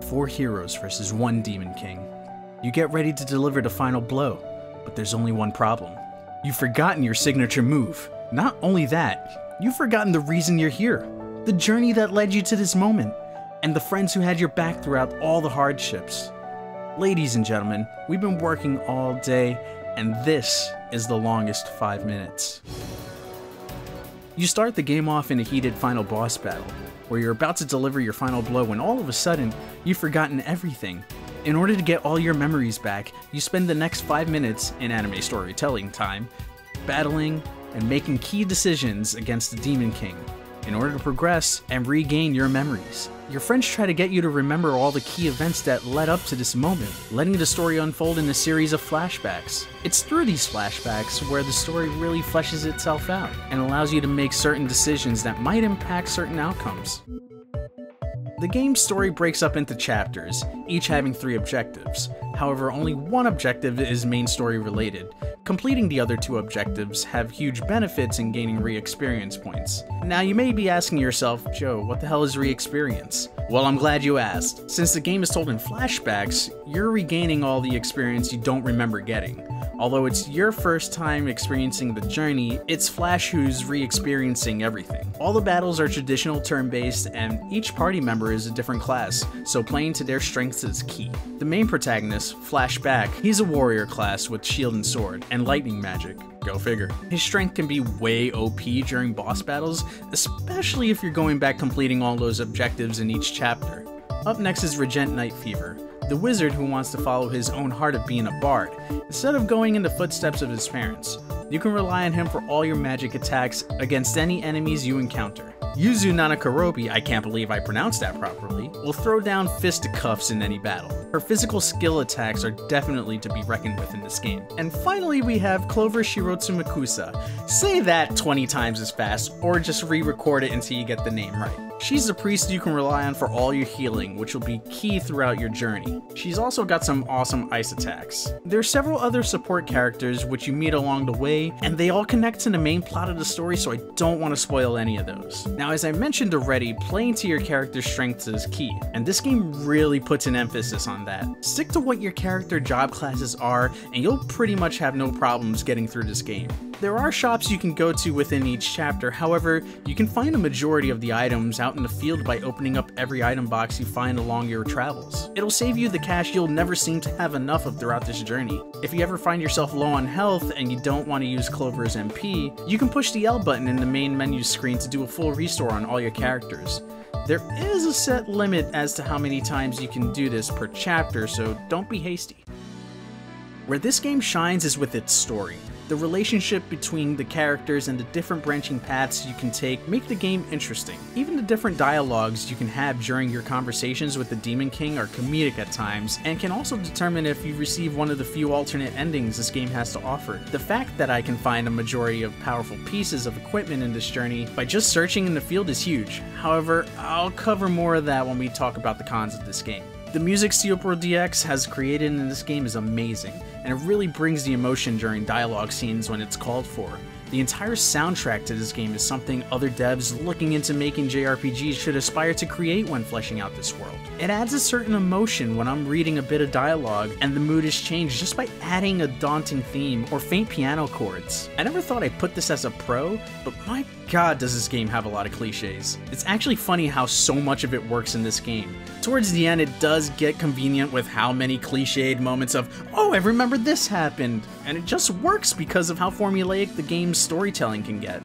4 heroes versus 1 Demon King. You get ready to deliver the final blow, but there's only one problem. You've forgotten your signature move. Not only that, you've forgotten the reason you're here, the journey that led you to this moment, and the friends who had your back throughout all the hardships. Ladies and gentlemen, we've been working all day, and this is the longest 5 minutes. You start the game off in a heated final boss battle, where you're about to deliver your final blow when all of a sudden, you've forgotten everything. In order to get all your memories back, you spend the next 5 minutes in anime storytelling time, battling and making key decisions against the Demon King, in order to progress and regain your memories. Your friends try to get you to remember all the key events that led up to this moment, letting the story unfold in a series of flashbacks. It's through these flashbacks where the story really fleshes itself out and allows you to make certain decisions that might impact certain outcomes. The game's story breaks up into chapters, each having 3 objectives. However, only one objective is main story related. Completing the other 2 objectives have huge benefits in gaining re-experience points. Now you may be asking yourself, Joe, what the hell is re-experience? Well, I'm glad you asked. Since the game is told in flashbacks, you're regaining all the experience you don't remember getting. Although it's your first time experiencing the journey, it's Flash who's re-experiencing everything. All the battles are traditional turn-based, and each party member is a different class, so playing to their strengths is key. The main protagonist, Flashback, he's a warrior class with shield and sword, and lightning magic. Go figure. His strength can be way OP during boss battles, especially if you're going back completing all those objectives in each chapter. Up next is Regent Night Fever, the wizard who wants to follow his own heart of being a bard, instead of going in the footsteps of his parents. You can rely on him for all your magic attacks against any enemies you encounter. Yuzu Nanakarobi, I can't believe I pronounced that properly, will throw down fisticuffs in any battle. Her physical skill attacks are definitely to be reckoned with in this game. And finally we have Clover Shirotsu Makusa. Say that 20 times as fast, or just re-record it until you get the name right. She's the priest you can rely on for all your healing, which will be key throughout your journey. She's also got some awesome ice attacks. There are several other support characters which you meet along the way, and they all connect to the main plot of the story, so I don't want to spoil any of those. Now, as I mentioned already, playing to your character's strengths is key, and this game really puts an emphasis on that. Stick to what your character job classes are, and you'll pretty much have no problems getting through this game. There are shops you can go to within each chapter, however, you can find a majority of the items out in the field by opening up every item box you find along your travels. It'll save you the cash you'll never seem to have enough of throughout this journey. If you ever find yourself low on health and you don't want to use Clover's MP, you can push the L button in the main menu screen to do a full restore on all your characters. There is a set limit as to how many times you can do this per chapter, so don't be hasty. Where this game shines is with its story. The relationship between the characters and the different branching paths you can take make the game interesting. Even the different dialogues you can have during your conversations with the Demon King are comedic at times, and can also determine if you receive one of the few alternate endings this game has to offer. The fact that I can find a majority of powerful pieces of equipment in this journey by just searching in the field is huge. However, I'll cover more of that when we talk about the cons of this game. The music Syupro DX has created in this game is amazing, and it really brings the emotion during dialogue scenes when it's called for. The entire soundtrack to this game is something other devs looking into making JRPGs should aspire to create when fleshing out this world. It adds a certain emotion when I'm reading a bit of dialogue and the mood is changed just by adding a daunting theme or faint piano chords. I never thought I'd put this as a pro, but my god does this game have a lot of cliches. It's actually funny how so much of it works in this game. Towards the end it does get convenient with how many cliched moments of, oh, I remember this happened, and it just works because of how formulaic the game's storytelling can get.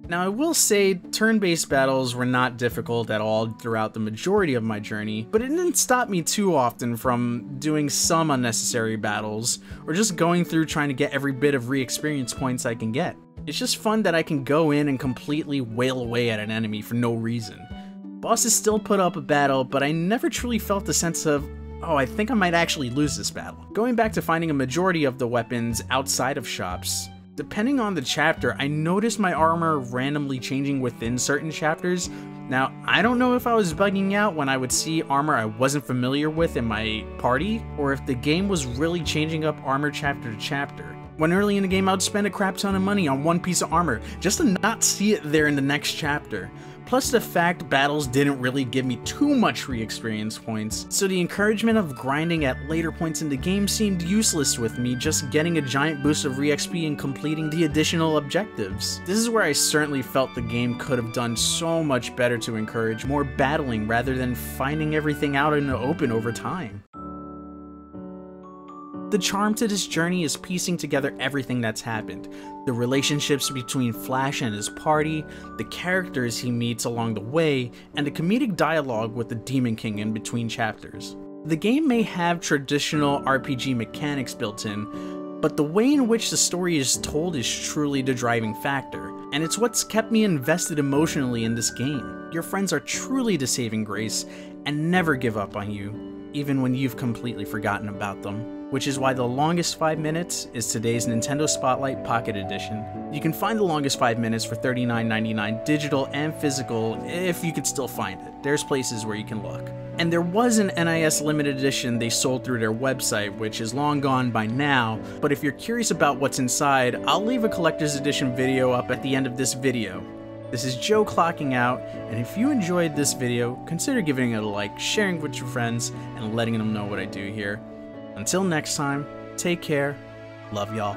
Now I will say, turn-based battles were not difficult at all throughout the majority of my journey, but it didn't stop me too often from doing some unnecessary battles, or just going through trying to get every bit of re-experience points I can get. It's just fun that I can go in and completely wail away at an enemy for no reason. Bosses still put up a battle, but I never truly felt the sense of, oh, I think I might actually lose this battle. Going back to finding a majority of the weapons outside of shops, depending on the chapter, I noticed my armor randomly changing within certain chapters. Now, I don't know if I was bugging out when I would see armor I wasn't familiar with in my party, or if the game was really changing up armor chapter to chapter. When early in the game I would spend a crap ton of money on one piece of armor just to not see it there in the next chapter. Plus the fact battles didn't really give me too much free experience points, so the encouragement of grinding at later points in the game seemed useless with me just getting a giant boost of re-XP and completing the additional objectives. This is where I certainly felt the game could have done so much better to encourage more battling rather than finding everything out in the open over time. The charm to this journey is piecing together everything that's happened. The relationships between Flash and his party, the characters he meets along the way, and the comedic dialogue with the Demon King in between chapters. The game may have traditional RPG mechanics built in, but the way in which the story is told is truly the driving factor, and it's what's kept me invested emotionally in this game. Your friends are truly the saving grace, and never give up on you, even when you've completely forgotten about them. Which is why the longest 5 minutes is today's Nintendo Spotlight Pocket Edition. You can find the longest 5 minutes for $39.99 digital and physical if you can still find it. There's places where you can look. And there was an NIS limited edition they sold through their website, which is long gone by now, but if you're curious about what's inside, I'll leave a collector's edition video up at the end of this video. This is Joe clocking out, and if you enjoyed this video, consider giving it a like, sharing it with your friends, and letting them know what I do here. Until next time, take care, love y'all.